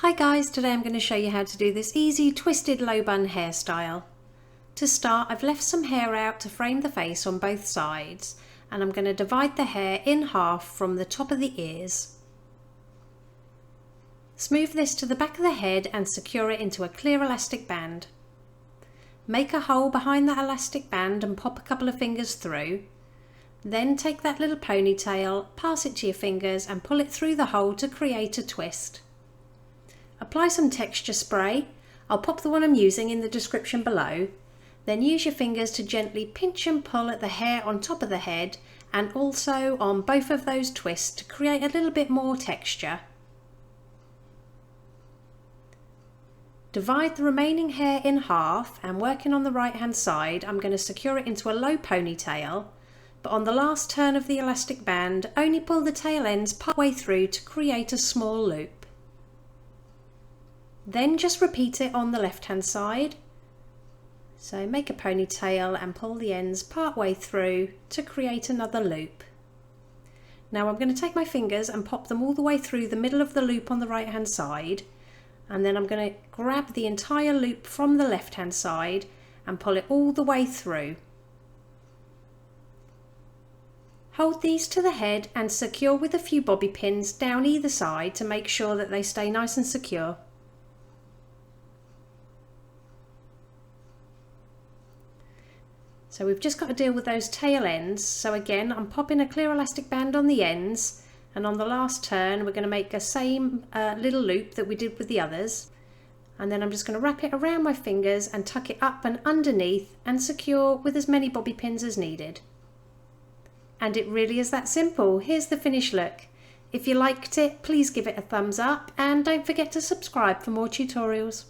Hi guys, today I'm going to show you how to do this easy twisted low bun hairstyle. To start, I've left some hair out to frame the face on both sides, and I'm going to divide the hair in half from the top of the ears. Smooth this to the back of the head and secure it into a clear elastic band. Make a hole behind that elastic band and pop a couple of fingers through. Then take that little ponytail, pass it to your fingers and pull it through the hole to create a twist. Apply some texture spray. I'll pop the one I'm using in the description below. Then use your fingers to gently pinch and pull at the hair on top of the head and also on both of those twists to create a little bit more texture. Divide the remaining hair in half, and working on the right hand side I'm going to secure it into a low ponytail, but on the last turn of the elastic band only pull the tail ends part way through to create a small loop. Then just repeat it on the left hand side. So make a ponytail and pull the ends part way through to create another loop. Now I'm going to take my fingers and pop them all the way through the middle of the loop on the right hand side, and then I'm going to grab the entire loop from the left hand side and pull it all the way through. Hold these to the head and secure with a few bobby pins down either side to make sure that they stay nice and secure. So we've just got to deal with those tail ends. So again, I'm popping a clear elastic band on the ends, and on the last turn we're going to make the same little loop that we did with the others, and then I'm just going to wrap it around my fingers and tuck it up and underneath and secure with as many bobby pins as needed. And it really is that simple. Here's the finished look. If you liked it, please give it a thumbs up and don't forget to subscribe for more tutorials.